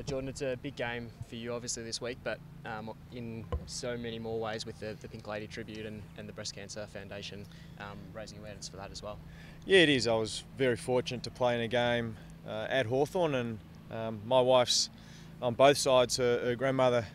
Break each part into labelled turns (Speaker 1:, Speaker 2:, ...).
Speaker 1: Jordan, it's a big game for you obviously this week, but in so many more ways with the Pink Lady Tribute and the Breast Cancer Foundation raising awareness for that as well.
Speaker 2: Yeah, it is. I was very fortunate to play in a game at Hawthorn, and my wife's on both sides, her grandmother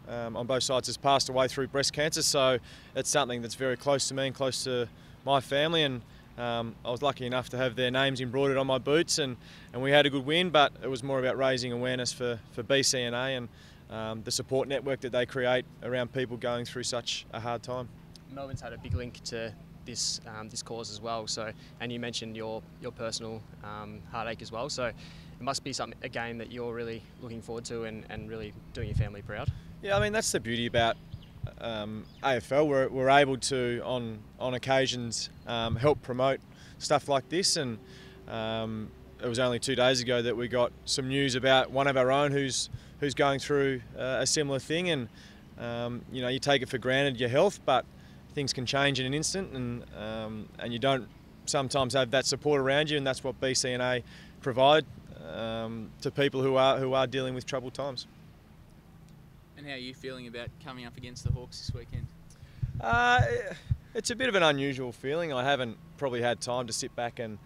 Speaker 2: on both sides has passed away through breast cancer, so it's something that's very close to me and close to my family, and I was lucky enough to have their names embroidered on my boots, and we had a good win, but it was more about raising awareness for BCNA and the support network that they create around people going through such a hard time.
Speaker 1: Melbourne's had a big link to this cause as well, so, and you mentioned your personal heartache as well, so it must be a game that you're really looking forward to and really doing your family proud.
Speaker 2: Yeah, I mean, that's the beauty about AFL. We're able to, on occasions, help promote stuff like this, and it was only 2 days ago that we got some news about one of our own who's going through a similar thing, and you know, you take it for granted, your health, but things can change in an instant, and you don't sometimes have that support around you, and that's what BCNA provide to people who are dealing with troubled times.
Speaker 3: And how are you feeling about coming up against the Hawks this weekend?
Speaker 2: It's a bit of an unusual feeling. I haven't probably had time to sit back and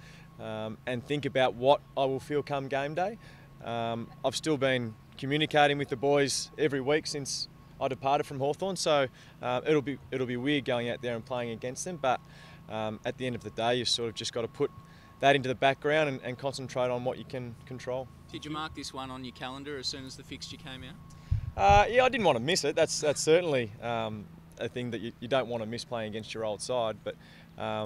Speaker 2: think about what I will feel come game day. I've still been communicating with the boys every week since I departed from Hawthorn, so it'll be weird going out there and playing against them. But at the end of the day, you've sort of just got to put that into the background and concentrate on what you can control.
Speaker 3: Did you mark this one on your calendar as soon as the fixture came out?
Speaker 2: Yeah, I didn't want to miss it. That's certainly a thing that you don't want to miss, playing against your old side. But I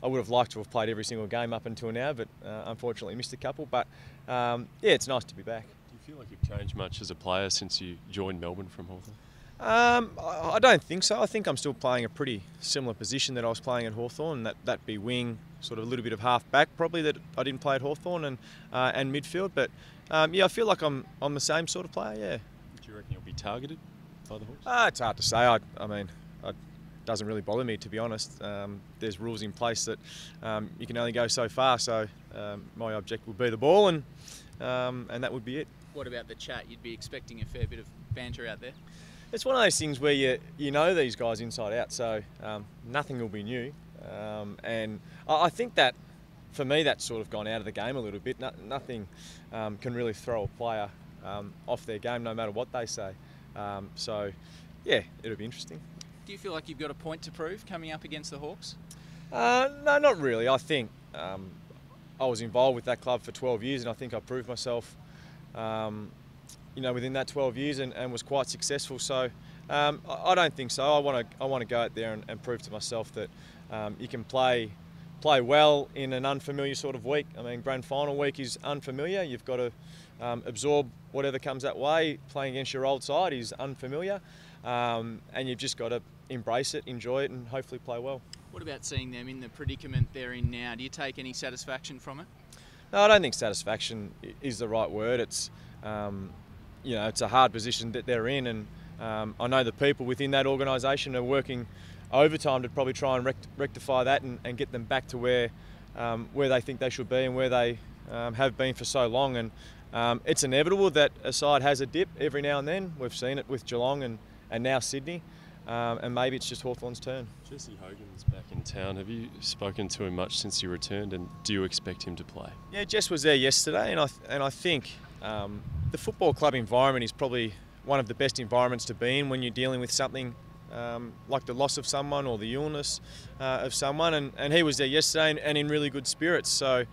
Speaker 2: would have liked to have played every single game up until now, but unfortunately missed a couple. But yeah, it's nice to be back.
Speaker 4: Do you feel like you've changed much as a player since you joined Melbourne from Hawthorn?
Speaker 2: I don't think so. I think I'm still playing a pretty similar position that I was playing at Hawthorn, that be wing, sort of a little bit of half back probably that I didn't play at Hawthorn, and midfield. But yeah, I feel like I'm the same sort of player, yeah.
Speaker 4: Do you reckon you'll be targeted by the Hawks?
Speaker 2: It's hard to say. I mean, it doesn't really bother me, to be honest. There's rules in place that you can only go so far, so my object will be the ball, and that would be it.
Speaker 3: What about the chat? You'd be expecting a fair bit of banter out there?
Speaker 2: It's one of those things where you know these guys inside out, so nothing will be new. And I think that, for me, that's sort of gone out of the game a little bit. Nothing can really throw a player off their game, no matter what they say. So, yeah, it'll be interesting.
Speaker 3: Do you feel like you've got a point to prove coming up against the Hawks?
Speaker 2: No, not really. I think I was involved with that club for 12 years, and I think I proved myself you know, within that 12 years and was quite successful. So I don't think so. I want to go out there and prove to myself that you can play well in an unfamiliar sort of week. I mean, grand final week is unfamiliar. You've got to absorb whatever comes that way. Playing against your old side is unfamiliar, and you've just got to embrace it, enjoy it, and hopefully play well.
Speaker 3: What about seeing them in the predicament they're in now? Do you take any satisfaction from it?
Speaker 2: No, I don't think satisfaction is the right word. It's you know, it's a hard position that they're in, and I know the people within that organisation are working overtime to probably try and rectify that and get them back to where they think they should be and where they have been for so long. And it's inevitable that a side has a dip every now and then. We've seen it with Geelong and now Sydney, and maybe it's just Hawthorn's turn.
Speaker 4: Jesse Hogan's back in town. Have you spoken to him much since he returned, and do you expect him to play? Yeah,
Speaker 2: Jess was there yesterday, and I think the football club environment is probably one of the best environments to be in when you're dealing with something like the loss of someone or the illness of someone, and he was there yesterday and in really good spirits. So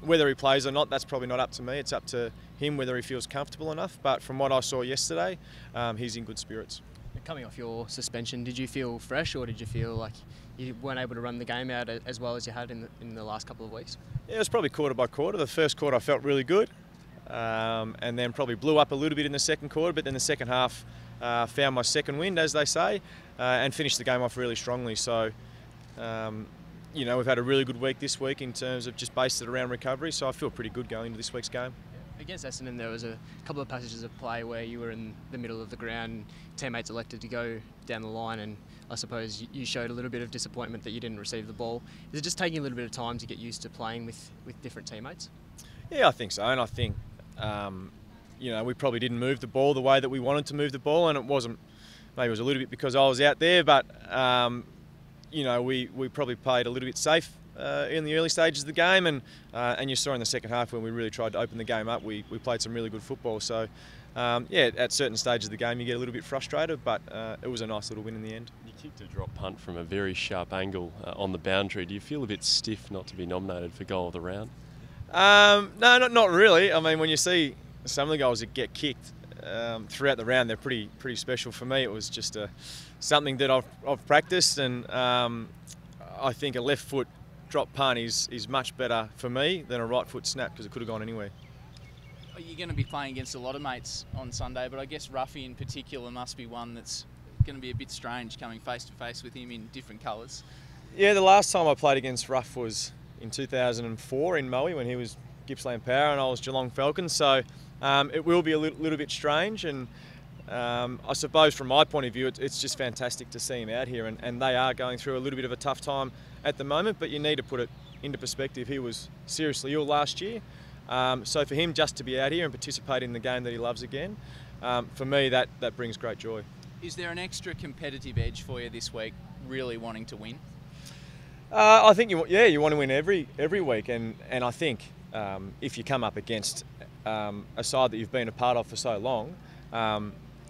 Speaker 2: whether he plays or not, that's probably not up to me. It's up to him whether he feels comfortable enough. But from what I saw yesterday, he's in good spirits.
Speaker 1: Coming off your suspension, did you feel fresh, or did you feel like you weren't able to run the game out as well as you had in the last couple of weeks?
Speaker 2: Yeah, it was probably quarter by quarter. The first quarter I felt really good, and then probably blew up a little bit in the second quarter, but then the second half found my second wind, as they say, and finished the game off really strongly. So, you know, we've had a really good week this week in terms of just based it around recovery, so I feel pretty good going into this week's game.
Speaker 1: Against Essendon, there was a couple of passages of play where you were in the middle of the ground, teammates elected to go down the line, and I suppose you showed a little bit of disappointment that you didn't receive the ball. Is it just taking a little bit of time to get used to playing with different teammates?
Speaker 2: Yeah, I think so, and I think we probably didn't move the ball the way that we wanted to move the ball, and it wasn't. Maybe it was a little bit because I was out there, but we probably played a little bit safe in the early stages of the game, and you saw in the second half when we really tried to open the game up, we played some really good football. So at certain stages of the game you get a little bit frustrated, but it was a nice little win in the end.
Speaker 4: You kicked a drop punt from a very sharp angle on the boundary. Do you feel a bit stiff not to be nominated for goal of the round?
Speaker 2: No, not really. I mean, when you see some of the goals that get kicked throughout the round, they're pretty special for me. It was just something that I've practiced, and I think a left foot drop punt is much better for me than a right foot snap, because it could have gone anywhere.
Speaker 3: You're going to be playing against a lot of mates on Sunday, but I guess Ruffie in particular must be one that's going to be a bit strange coming face to face with him in different colours. Yeah,
Speaker 2: the last time I played against Ruff was in 2004 in Moe, when he was Gippsland Power and I was Geelong Falcons. So it will be a little bit strange, and I suppose from my point of view it's just fantastic to see him out here, and they are going through a little bit of a tough time at the moment, but you need to put it into perspective. He was seriously ill last year, so for him just to be out here and participate in the game that he loves again, for me that brings great joy.
Speaker 3: Is there an extra competitive edge for you this week, really wanting to win?
Speaker 2: I think you want to win every week, and I think if you come up against a side that you've been a part of for so long,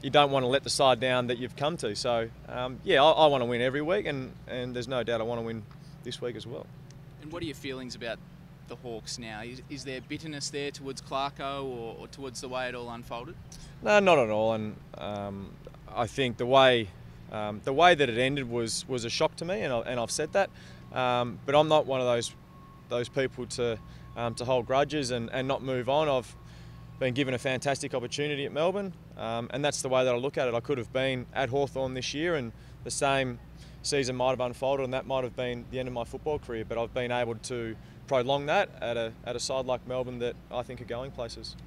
Speaker 2: you don't want to let the side down that you've come to. So I want to win every week, and there's no doubt I want to win this week as well.
Speaker 3: And what are your feelings about the Hawks now? Is there bitterness there towards Clarko or towards the way it all unfolded? No,
Speaker 2: not at all. And I think the way that it ended was a shock to me, and I've said that. But I'm not one of those people to hold grudges and not move on. I've been given a fantastic opportunity at Melbourne, and that's the way that I look at it. I could have been at Hawthorn this year, and the same season might have unfolded, and that might have been the end of my football career. But I've been able to prolong that at a side like Melbourne that I think are going places.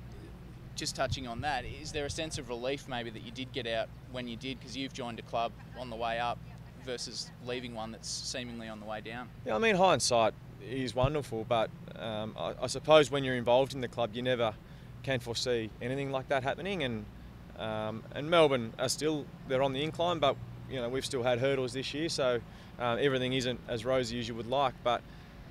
Speaker 3: Just touching on that, is there a sense of relief maybe that you did get out when you did, because you've joined a club on the way up versus leaving one that's seemingly on the way down? Yeah,
Speaker 2: I mean, hindsight is wonderful, but I suppose when you're involved in the club, you never can foresee anything like that happening. And Melbourne are they're on the incline, but we've still had hurdles this year, so everything isn't as rosy as you would like. But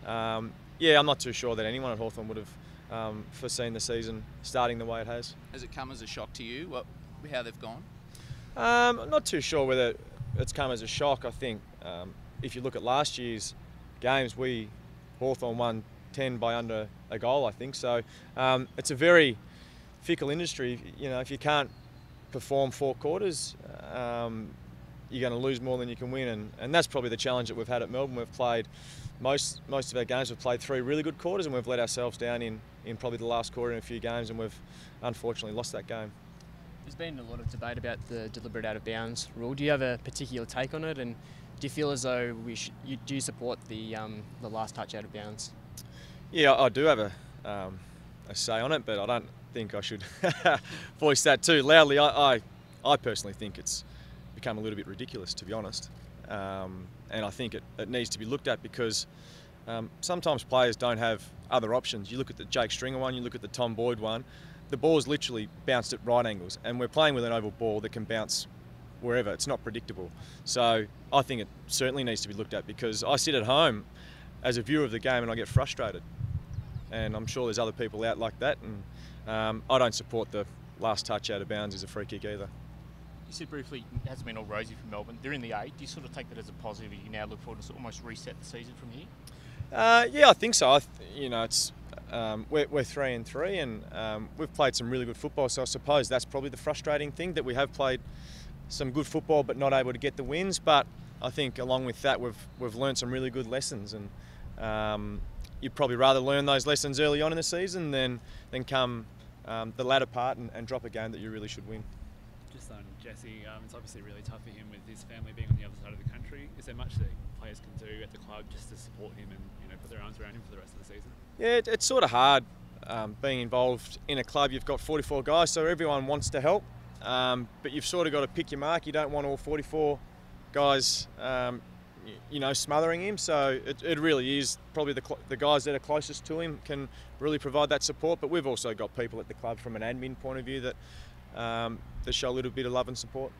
Speaker 2: I'm not too sure that anyone at Hawthorn would have foreseen the season starting the way it has.
Speaker 3: Has it come as a shock to you, how they've gone?
Speaker 2: I'm not too sure whether it's come as a shock. I think if you look at last year's games, Hawthorn won 10 by under a goal, I think. So it's a very fickle industry. If you can't perform 4 quarters, you're going to lose more than you can win, and that's probably the challenge that we've had at Melbourne. We've played most of our games. We've played 3 really good quarters, and we've let ourselves down in probably the last quarter in a few games, and we've unfortunately lost that game.
Speaker 1: There's been a lot of debate about the deliberate out of bounds rule. Do you have a particular take on it, and do you feel as though do you support the last touch out of bounds?
Speaker 2: Yeah, I do have a say on it, but I don't think I should voice that too loudly. I personally think it's become a little bit ridiculous, to be honest, and I think it needs to be looked at, because sometimes players don't have other options. You look at the Jake Stringer one, you look at the Tom Boyd one, the ball's literally bounced at right angles, and we're playing with an oval ball that can bounce wherever. It's not predictable. So I think it certainly needs to be looked at, because I sit at home as a viewer of the game and I get frustrated, and I'm sure there's other people out like that, and I don't support the last touch out of bounds as a free kick either.
Speaker 5: You said briefly it hasn't been all rosy for Melbourne. They're in the 8. Do you sort of take that as a positive? You now look forward to almost reset the season from here?
Speaker 2: Yeah, I think so. It's we're 3-3, and we've played some really good football. So I suppose that's probably the frustrating thing, that we have played some good football but not able to get the wins. But I think along with that, we've learned some really good lessons, and you'd probably rather learn those lessons early on in the season than come the latter part and drop a game that you really should win.
Speaker 6: Just on Jesse, it's obviously really tough for him with his family being on the other side of the country. Is there much that players can do at the club just to support him and put their arms around him for the rest of the season?
Speaker 2: Yeah, it's sort of hard being involved in a club. You've got 44 guys, so everyone wants to help, but you've sort of got to pick your mark. You don't want all 44 guys you know, smothering him. So it really is probably the guys that are closest to him can really provide that support. But we've also got people at the club from an admin point of view that show a little bit of love and support.